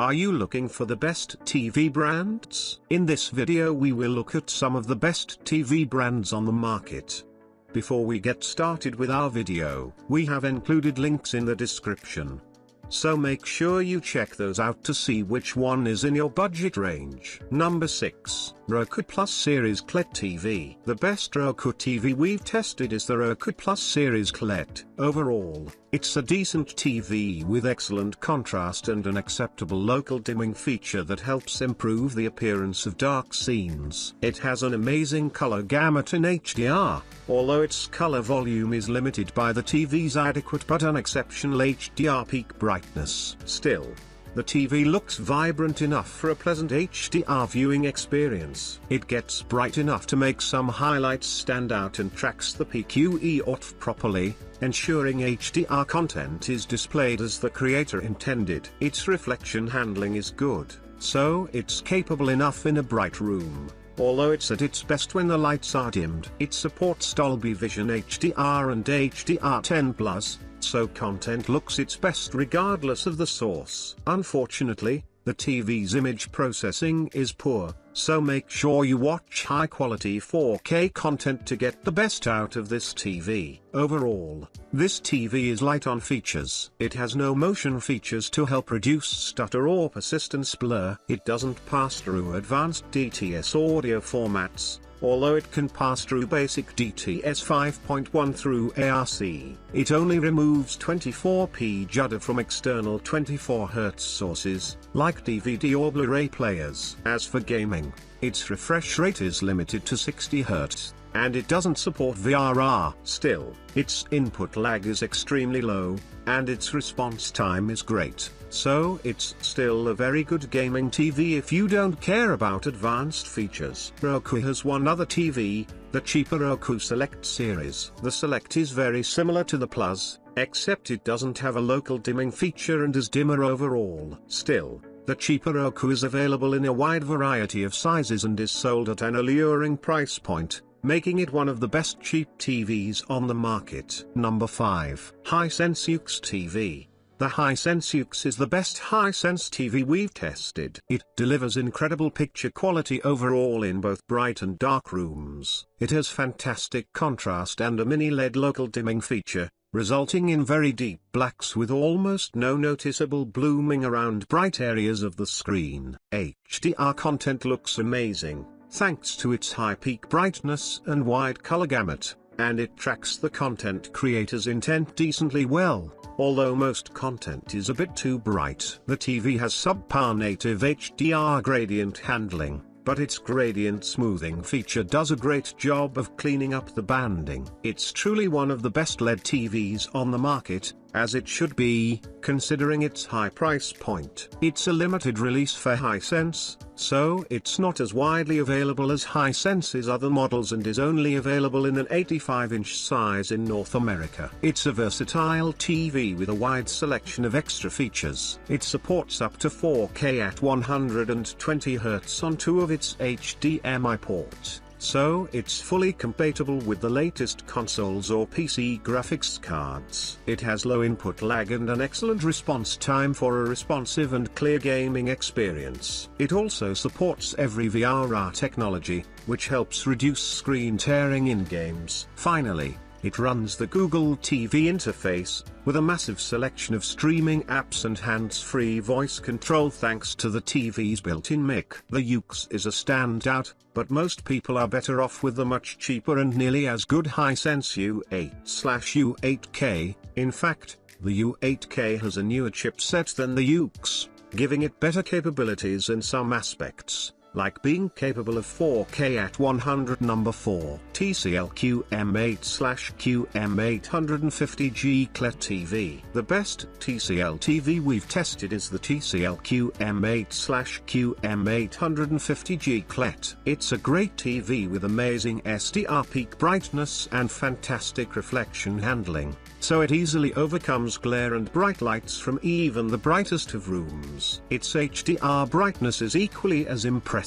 Are you looking for the best TV brands? In this video we will look at some of the best TV brands on the market. Before we get started with our video, we have included links in the description. So make sure you check those out to see which one is in your budget range. Number 6. Roku Plus Series QLED TV. The best Roku TV we've tested is the Roku Plus Series QLED. Overall, it's a decent TV with excellent contrast and an acceptable local dimming feature that helps improve the appearance of dark scenes. It has an amazing color gamut in HDR, although its color volume is limited by the TV's adequate but unexceptional HDR peak brightness. Still, the TV looks vibrant enough for a pleasant HDR viewing experience. It gets bright enough to make some highlights stand out and tracks the PQE properly, ensuring HDR content is displayed as the creator intended. Its reflection handling is good, so it's capable enough in a bright room, although it's at its best when the lights are dimmed. It supports Dolby Vision HDR and HDR10+, so content looks its best regardless of the source. Unfortunately, the TV's image processing is poor, so make sure you watch high-quality 4K content to get the best out of this TV. Overall, this TV is light on features. It has no motion features to help reduce stutter or persistence blur. It doesn't pass through advanced DTS audio formats, although it can pass through basic DTS 5.1 through ARC. It only removes 24p judder from external 24Hz sources, like DVD or Blu-ray players. As for gaming, its refresh rate is limited to 60Hz, and it doesn't support VRR. Still, its input lag is extremely low, and its response time is great, so it's still a very good gaming TV if you don't care about advanced features. Roku has one other TV, the cheaper Roku Select series. The Select is very similar to the Plus, except it doesn't have a local dimming feature and is dimmer overall. Still, the cheaper Roku is available in a wide variety of sizes and is sold at an alluring price point, making it one of the best cheap TVs on the market. Number 5. Hisense UX TV. The Hisense UX is the best Hisense TV we've tested. It delivers incredible picture quality overall in both bright and dark rooms. It has fantastic contrast and a mini LED local dimming feature, resulting in very deep blacks with almost no noticeable blooming around bright areas of the screen. HDR content looks amazing, thanks to its high peak brightness and wide color gamut, and it tracks the content creator's intent decently well, although most content is a bit too bright. The TV has subpar native HDR gradient handling, but its gradient smoothing feature does a great job of cleaning up the banding. It's truly one of the best LED TVs on the market, as it should be, considering its high price point. It's a limited release for Hisense, so it's not as widely available as Hisense's other models and is only available in an 85-inch size in North America. It's a versatile TV with a wide selection of extra features. It supports up to 4K at 120 Hz on 2 of its HDMI ports, so it's fully compatible with the latest consoles or PC graphics cards. It has low input lag and an excellent response time for a responsive and clear gaming experience. It also supports every VRR technology, which helps reduce screen tearing in games. Finally, it runs the Google TV interface, with a massive selection of streaming apps and hands-free voice control thanks to the TV's built-in mic. The UX is a standout, but most people are better off with the much cheaper and nearly as good Hisense U8/U8K. In fact, the U8K has a newer chipset than the UX, giving it better capabilities in some aspects, like being capable of 4K at 100. Number 4. TCL QM8/QM850G QLED TV. The best TCL TV we've tested is the TCL QM8/QM850G QLED. It's a great TV with amazing SDR peak brightness and fantastic reflection handling, so it easily overcomes glare and bright lights from even the brightest of rooms. Its HDR brightness is equally as impressive,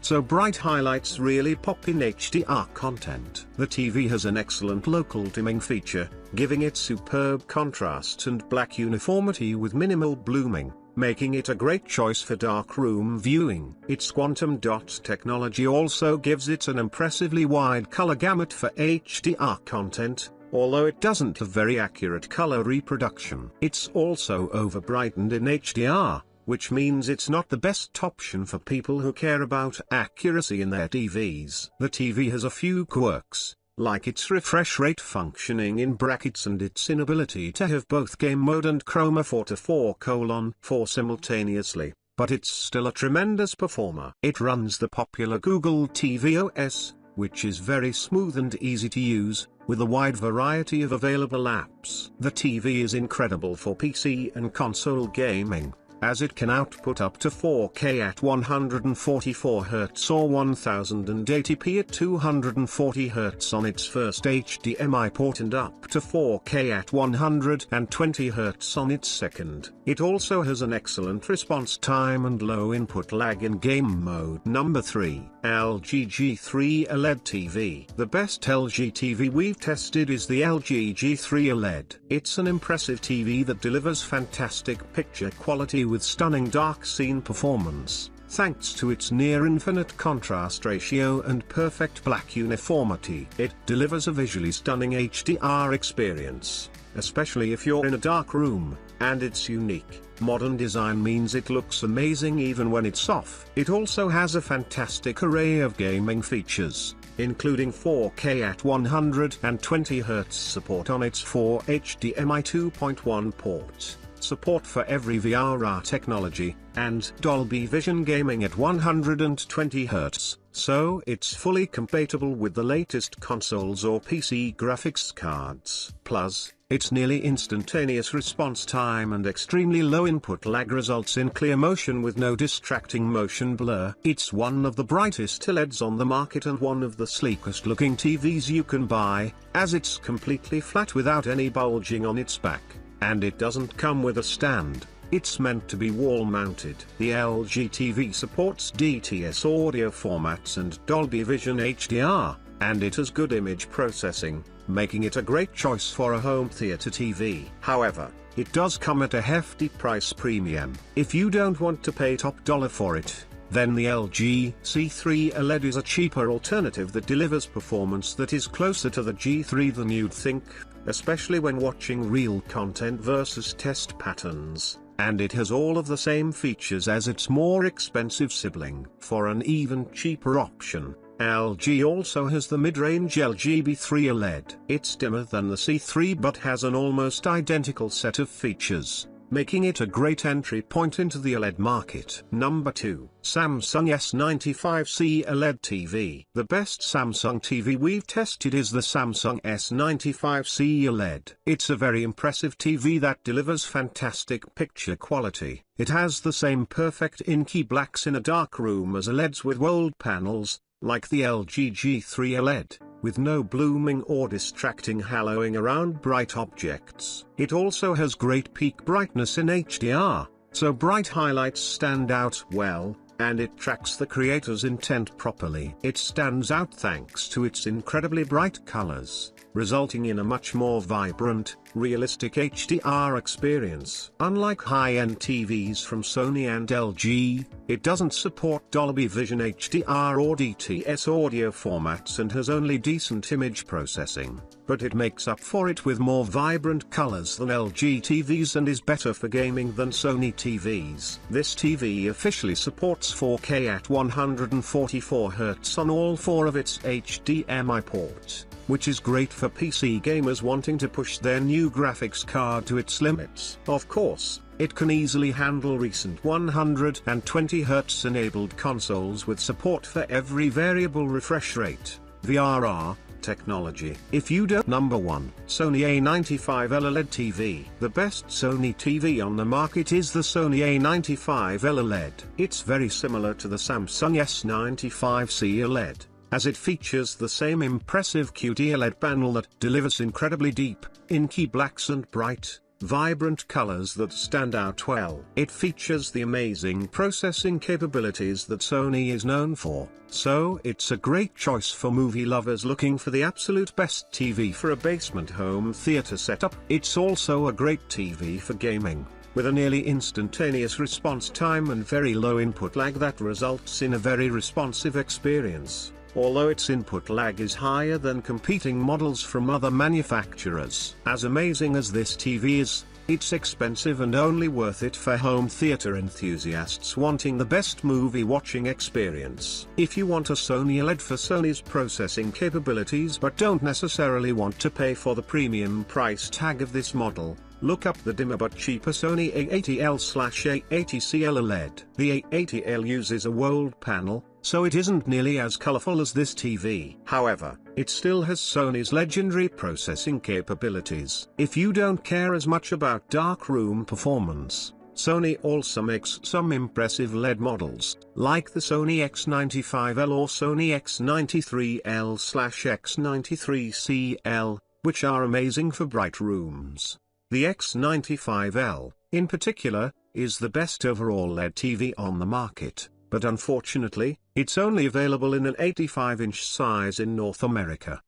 so bright highlights really pop in HDR content. The TV has an excellent local dimming feature, giving it superb contrast and black uniformity with minimal blooming. making it a great choice for darkroom viewing. Its quantum dot technology also gives it an impressively wide color gamut for HDR content, although it doesn't have very accurate color reproduction. It's also overbrightened in HDR, which means it's not the best option for people who care about accuracy in their TVs. The TV has a few quirks, like its refresh rate functioning in brackets and its inability to have both game mode and chroma 4:4:4 simultaneously, but it's still a tremendous performer. It runs the popular Google TV OS, which is very smooth and easy to use, with a wide variety of available apps. The TV is incredible for PC and console gaming, as it can output up to 4K at 144Hz or 1080p at 240Hz on its first HDMI port and up to 4K at 120Hz on its second. It also has an excellent response time and low input lag in game mode. Number 3. LG G3 OLED TV. The best LG TV we've tested is the LG G3 OLED. It's an impressive TV that delivers fantastic picture quality with stunning dark scene performance, thanks to its near-infinite contrast ratio and perfect black uniformity. It delivers a visually stunning HDR experience, especially if you're in a dark room, and its unique, modern design means it looks amazing even when it's off. It also has a fantastic array of gaming features, including 4K at 120Hz support on its 4 HDMI 2.1 port, support for every VRR technology, and Dolby Vision gaming at 120Hz, so it's fully compatible with the latest consoles or PC graphics cards. Plus, its nearly instantaneous response time and extremely low input lag results in clear motion with no distracting motion blur. It's one of the brightest OLEDs on the market and one of the sleekest looking TVs you can buy, as it's completely flat without any bulging on its back, and it doesn't come with a stand. It's meant to be wall-mounted. The LG TV supports DTS audio formats and Dolby Vision HDR, and it has good image processing, making it a great choice for a home theater TV. However, it does come at a hefty price premium. If you don't want to pay top dollar for it, then the LG C3 OLED is a cheaper alternative that delivers performance that is closer to the G3 than you'd think, especially when watching real content versus test patterns, and it has all of the same features as its more expensive sibling. For an even cheaper option, LG also has the mid-range LG B3 OLED. It's dimmer than the C3 but has an almost identical set of features, making it a great entry point into the OLED market. Number 2. Samsung S95C OLED TV. The best Samsung TV we've tested is the Samsung S95C OLED. It's a very impressive TV that delivers fantastic picture quality. It has the same perfect inky blacks in a dark room as OLEDs with world panels, like the LG G3 OLED, with no blooming or distracting haloing around bright objects. It also has great peak brightness in HDR, so bright highlights stand out well, and it tracks the creator's intent properly. It stands out thanks to its incredibly bright colors, resulting in a much more vibrant, realistic HDR experience. Unlike high-end TVs from Sony and LG, it doesn't support Dolby Vision HDR or DTS audio formats and has only decent image processing, but it makes up for it with more vibrant colors than LG TVs and is better for gaming than Sony TVs. This TV officially supports 4K at 144Hz on all 4 of its HDMI ports, which is great for PC gamers wanting to push their new graphics card to its limits. Of course, it can easily handle recent 120Hz enabled consoles with support for every variable refresh rate, VRR, technology. If you don't. Number 1. Sony A95L OLED TV. The best Sony TV on the market is the Sony A95L OLED. It's very similar to the Samsung S95C OLED, as it features the same impressive QD-OLED panel that delivers incredibly deep, inky blacks and bright, vibrant colors that stand out well. It features the amazing processing capabilities that Sony is known for, so it's a great choice for movie lovers looking for the absolute best TV for a basement home theater setup. It's also a great TV for gaming, with a nearly instantaneous response time and very low input lag that results in a very responsive experience. Although its input lag is higher than competing models from other manufacturers. As amazing as this TV is, it's expensive and only worth it for home theater enthusiasts wanting the best movie watching experience. If you want a Sony OLED for Sony's processing capabilities but don't necessarily want to pay for the premium price tag of this model, look up the dimmer but cheaper Sony A80L/A80CL OLED. The A80L uses a WOLED panel, so it isn't nearly as colorful as this TV. However, it still has Sony's legendary processing capabilities. If you don't care as much about darkroom performance, Sony also makes some impressive LED models, like the Sony X95L or Sony X93L/X93CL, which are amazing for bright rooms. The X95L, in particular, is the best overall LED TV on the market, but unfortunately, it's only available in an 85-inch size in North America.